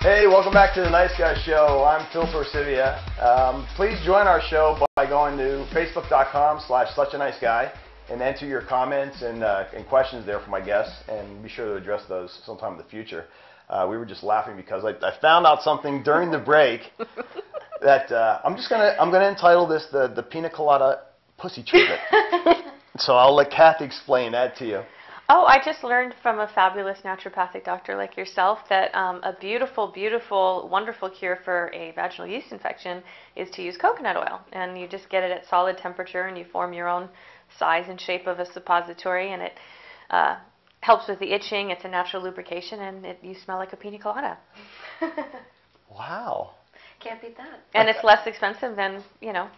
Hey, welcome back to the Nice Guy Show. I'm Phil Torcivia. Please join our show by going to facebook.com/suchanniceguy and enter your comments and questions there for my guests, and be sure to address those sometime in the future. We were just laughing because I found out something during the break that I'm gonna entitle this the Pina Colada Pussy Treatment. So I'll let Kathy explain that to you. Oh, I just learned from a fabulous naturopathic doctor like yourself that a beautiful, beautiful, wonderful cure for a vaginal yeast infection is to use coconut oil. And you just get it at solid temperature and you form your own size and shape of a suppository, and it helps with the itching. It's a natural lubrication, and you smell like a pina colada. Wow. Can't beat that. And it's less expensive than,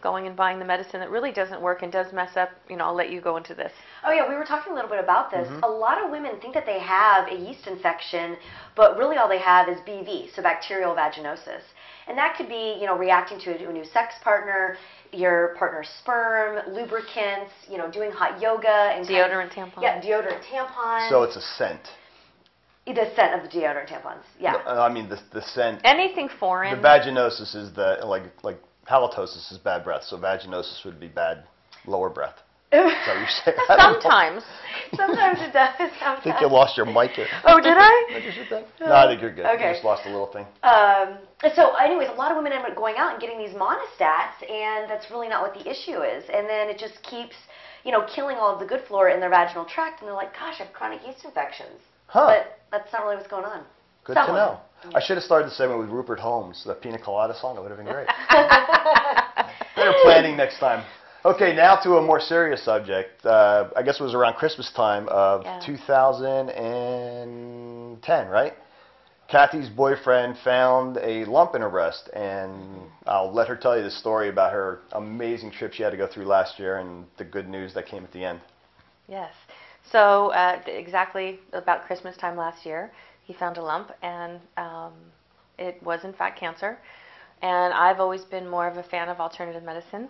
going and buying the medicine that really doesn't work and does mess up. I'll let you go into this. Oh yeah, we were talking a little bit about this. A lot of women think that they have a yeast infection, but really all they have is BV, so bacterial vaginosis. And that could be, reacting to a new sex partner, your partner's sperm, lubricants, doing hot yoga. And Deodorant, tampons. Yeah, deodorant, tampons. So it's a scent. The scent of the deodorant, tampons, yeah. I mean the scent. Anything foreign. The vaginosis is like halitosis is bad breath, so vaginosis would be bad lower breath. Is that what you're saying? Sometimes. Sometimes it does. I think you lost your mic here. Oh, did I? No, I think you're good. Okay. You just lost a little thing. So anyways, a lot of women end up going out and getting these monostats, and that's really not what the issue is. And then it just keeps, killing all of the good flora in their vaginal tract, and they're like, gosh, I have chronic yeast infections. Huh. But that's not really what's going on. Good to know. I should have started the segment with Rupert Holmes, the Pina Colada song. It would have been great. Better planning next time. Okay, now to a more serious subject. I guess it was around Christmas time of 2010, right? Kathy's boyfriend found a lump in her breast, and I'll let her tell you the story about her amazing trip she had to go through last year and the good news that came at the end. Yes. So exactly about Christmas time last year, he found a lump, and it was in fact cancer. And I've always been more of a fan of alternative medicine.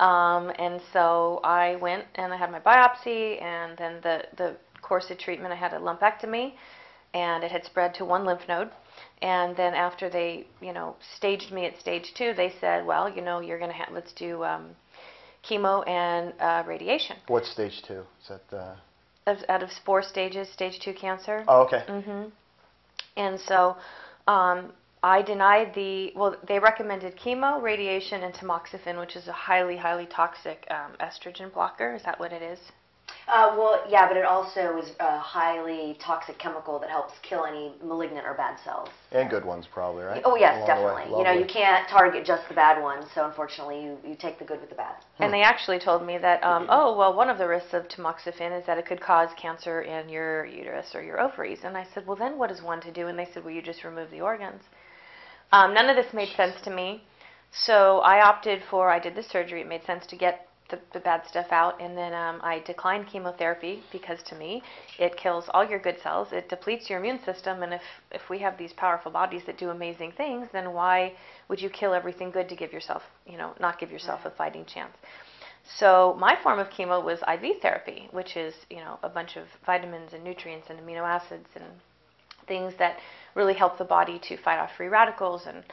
And so I went and I had my biopsy, and then the course of treatment, I had a lumpectomy, and it had spread to one lymph node. And then after they, staged me at stage 2, they said, well, you're going to let's do chemo and radiation. What's stage 2? Is that Out of 4 stages, stage 2 cancer. Oh, okay. And so I denied they recommended chemo, radiation, and tamoxifen, which is a highly, highly toxic estrogen blocker. Is that what it is? Well, yeah, but it also is a highly toxic chemical that helps kill any malignant or bad cells. And good ones probably, right? Oh, yes, definitely. You can't target just the bad ones, so unfortunately you take the good with the bad. And they actually told me that, one of the risks of tamoxifen is that it could cause cancer in your uterus or your ovaries. And I said, well, then what is one to do? And they said, well, you just remove the organs. None of this made sense to me, so I did the surgery. It made sense to get the bad stuff out, and then I declined chemotherapy because to me it kills all your good cells, it depletes your immune system, and if we have these powerful bodies that do amazing things, then why would you kill everything good to give yourself, not give yourself a fighting chance? So my form of chemo was IV therapy, which is, a bunch of vitamins and nutrients and amino acids and things that really help the body to fight off free radicals. And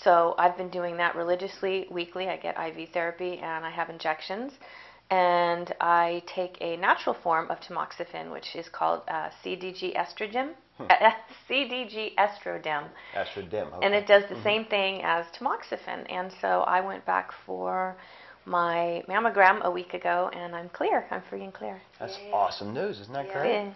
so I've been doing that religiously, weekly. I get IV therapy and I have injections. And I take a natural form of tamoxifen, which is called CDG estrogen. CDG estrodem. Estrodem, okay. And it does the same thing as tamoxifen. And so I went back for my mammogram a week ago, and I'm clear. I'm free and clear. That's awesome news. Isn't that great? Yeah.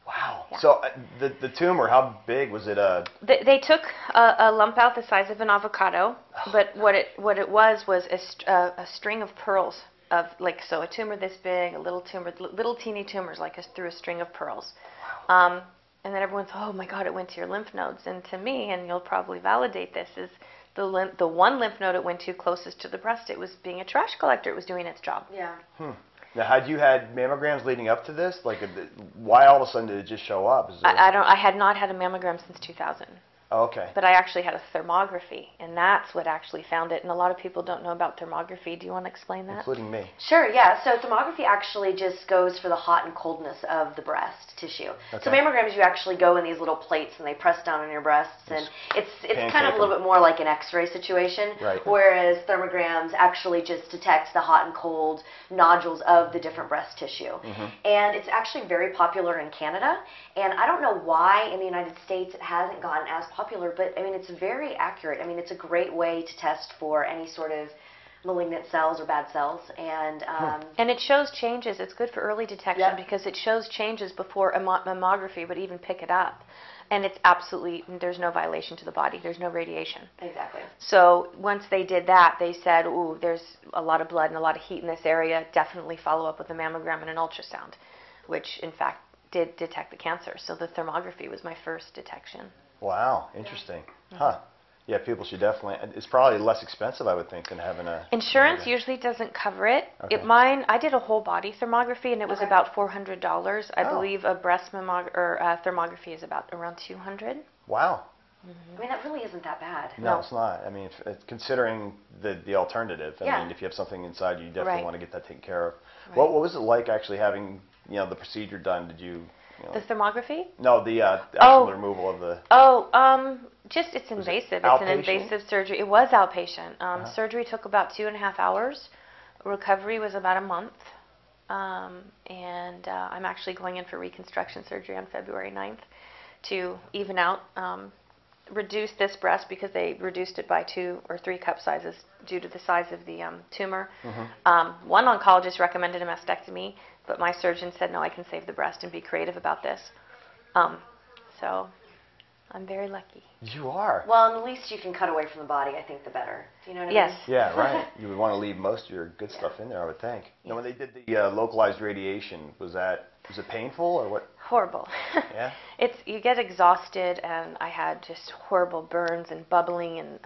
Wow. Yeah. So the tumor, how big was it? They took a lump out the size of an avocado, but what it was a string of pearls of so a tumor this big, a little tumor, little teeny tumors through a string of pearls. And then everyone's, oh my God, it went to your lymph nodes. And to me, and you'll probably validate this, is the one lymph node it went to closest to the breast. It was being a trash collector. It was doing its job. Yeah. Now, had you had mammograms leading up to this? Why all of a sudden did it just show up? I had not had a mammogram since 2000. Oh, okay. But I actually had a thermography, and that's what actually found it. And a lot of people don't know about thermography. Do you want to explain that? Including me. Sure, yeah. So thermography actually just goes for the hot and coldness of the breast tissue. Okay. So mammograms, you actually go in these little plates and they press down on your breasts, and it's kind of a little bit more like an X-ray situation. Right. Whereas thermograms actually just detect the hot and cold nodules of the different breast tissue. And it's actually very popular in Canada. And I don't know why in the United States it hasn't gotten as popular, but I mean, it's very accurate. I mean, it's a great way to test for any sort of malignant cells or bad cells. And it shows changes. It's good for early detection because it shows changes before a mammography would even pick it up. And it's absolutely, there's no violation to the body. There's no radiation. Exactly. So once they did that, they said, ooh, there's a lot of blood and a lot of heat in this area. Definitely follow up with a mammogram and an ultrasound, which in fact did detect the cancer. So the thermography was my first detection. Wow, interesting. Huh. Yeah, people should definitely. It's probably less expensive, I would think, than having a. Insurance usually doesn't cover it. Okay. Mine, I did a whole body thermography, and it was about $400. I believe a breast thermography is about around $200. Wow. I mean, that really isn't that bad. No, it's not. I mean, considering the alternative, I Yeah. mean, if you have something inside you, definitely want to get that taken care of. Right. What was it like actually having the procedure done? Did you? The thermography? No, the actual removal of the. Just it's invasive. It's outpatient? an invasive surgery. It was outpatient. Surgery took about 2.5 hours. Recovery was about a month. And I'm actually going in for reconstruction surgery on February 9th to even out, reduce this breast because they reduced it by 2 or 3 cup sizes due to the size of the tumor. One oncologist recommended a mastectomy, but my surgeon said, no, I can save the breast and be creative about this. So I'm very lucky. You are. Well, and the least you can cut away from the body, I think the better. Do you know what I Yes. mean? Yeah, right. You would want to leave most of your good stuff in there, I would think. Now, when they did the localized radiation, was it painful or what? Horrible. Yeah. You get exhausted, and I had just horrible burns and bubbling, and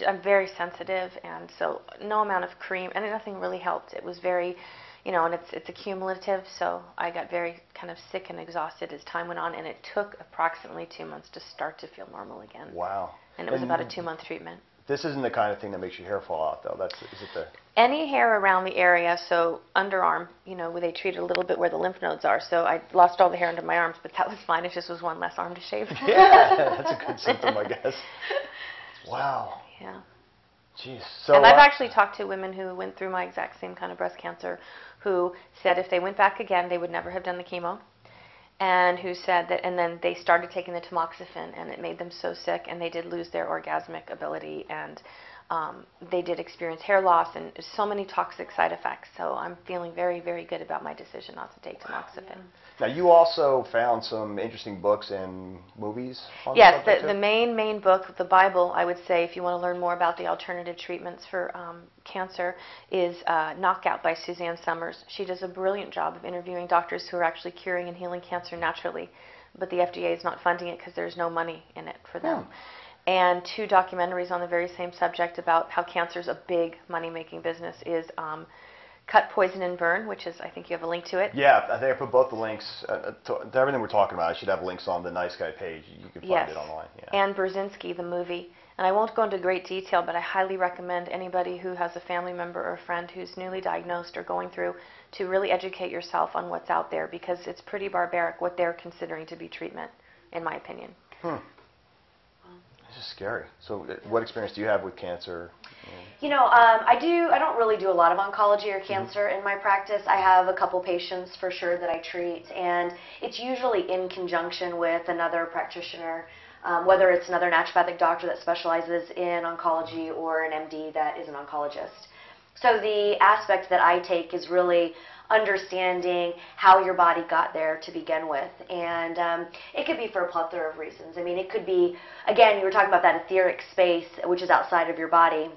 I'm very sensitive, and so no amount of cream, and nothing really helped. It was very, and it's accumulative, so I got very kind of sick and exhausted as time went on, and it took approximately 2 months to start to feel normal again. Wow. And it was about a 2-month treatment. This isn't the kind of thing that makes your hair fall out, though. Is it the? Any hair around the area, so underarm, where they treated a little bit where the lymph nodes are. So I lost all the hair under my arms, but that was fine. It just was one less arm to shave. Yeah, that's a good symptom, I guess. Wow. Yeah. Jeez. So. And I've actually talked to women who went through my exact same kind of breast cancer, who said if they went back again, they would never have done the chemo. And who said that, and then they started taking the tamoxifen, and it made them so sick, and they did lose their orgasmic ability, and they did experience hair loss, and so many toxic side effects. So I'm feeling very, very good about my decision not to take tamoxifen. Now, you also found some interesting books and movies on Yes, the subject, the main book, the Bible, I would say, if you want to learn more about the alternative treatments for cancer, is Knockout by Suzanne Summers. She does a brilliant job of interviewing doctors who are actually curing and healing cancer naturally, but the FDA is not funding it because there's no money in it for them. And 2 documentaries on the very same subject about how cancer is a big money-making business is Cut, Poison, and Burn, which is, I think you have a link to it. Yeah, I think I put both the links to everything we're talking about. I should have links on the Nice Guy page. You can find it online. Yeah. And Brzezinski, the movie. And I won't go into great detail, but I highly recommend anybody who has a family member or a friend who's newly diagnosed or going through to really educate yourself on what's out there, because it's pretty barbaric what they're considering to be treatment, in my opinion. This is scary. So what experience do you have with cancer? I don't really do a lot of oncology or cancer in my practice. I have a couple patients for sure that I treat, and it's usually in conjunction with another practitioner, whether it's another naturopathic doctor that specializes in oncology or an MD that is an oncologist. So the aspect that I take is really understanding how your body got there to begin with. And it could be for a plethora of reasons. I mean, it could be, again, you were talking about that etheric space, which is outside of your body.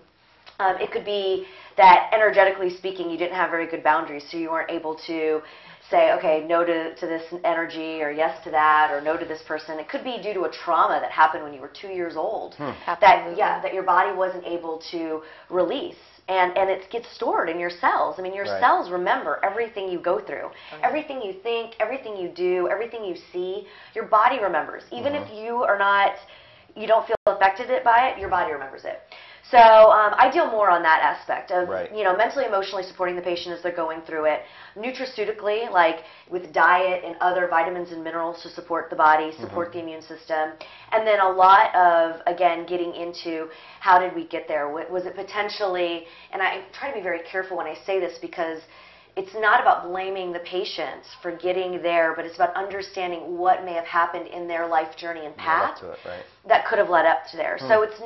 It could be that energetically speaking, you didn't have very good boundaries, so you weren't able to say, okay, no to this energy, or yes to that, or no to this person. It could be due to a trauma that happened when you were 2 years old, that your body wasn't able to release. And it gets stored in your cells. I mean, your cells remember everything you go through, everything you think, everything you do, everything you see. Your body remembers. Even if you don't feel affected by it, your body remembers it. So I deal more on that aspect of, mentally, emotionally supporting the patient as they're going through it. Nutraceutically, like with diet and other vitamins and minerals to support the body, support the immune system. And then a lot of, again, getting into how did we get there? Was it potentially, and I try to be very careful when I say this because it's not about blaming the patients for getting there, but it's about understanding what may have happened in their life journey and path that could have led up to there. So it's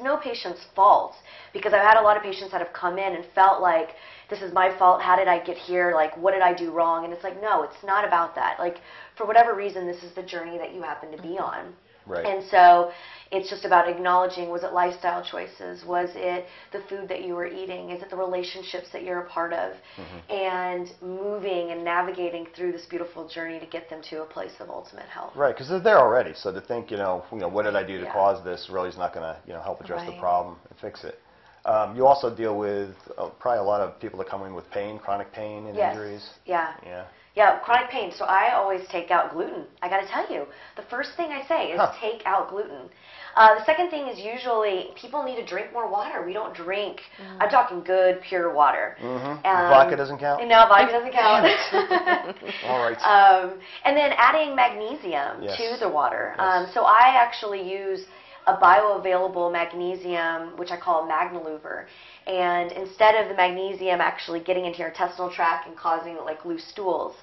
no patient's fault, because I've had a lot of patients that have come in and felt like, this is my fault, how did I get here, like what did I do wrong? And it's like, no, it's not about that. Like, for whatever reason, this is the journey that you happen to be on. And so it's just about acknowledging, was it lifestyle choices? Was it the food that you were eating? Is it the relationships that you're a part of? And moving and navigating through this beautiful journey to get them to a place of ultimate health. Right, because they're there already. So to think, what did I do to cause this really is not going to, help address the problem and fix it. You also deal with probably a lot of people that come in with pain, chronic pain and injuries. Yeah, chronic pain. So I always take out gluten. I got to tell you, the first thing I say is take out gluten. The second thing is usually people need to drink more water. We don't drink, I'm talking good, pure water. Vodka doesn't count? No, vodka doesn't count. All right. And then adding magnesium to the water. So I actually use a bioavailable magnesium, which I call Magnaluver. And instead of the magnesium actually getting into your intestinal tract and causing like loose stools,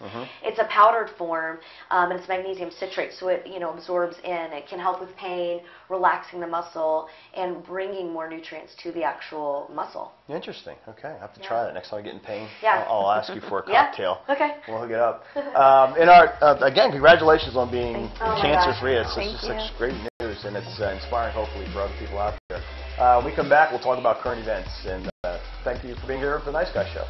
it's a powdered form, and it's magnesium citrate, so it absorbs in. It can help with pain, relaxing the muscle, and bringing more nutrients to the actual muscle. Interesting. Okay, I have to try that next time I get in pain. I'll ask you for a cocktail. Okay. We'll hook it up. Again, congratulations on being cancer-free. It's just such great news, and it's inspiring, hopefully, for other people out there. When we come back, we'll talk about current events, and thank you for being here for the Nice Guy Show.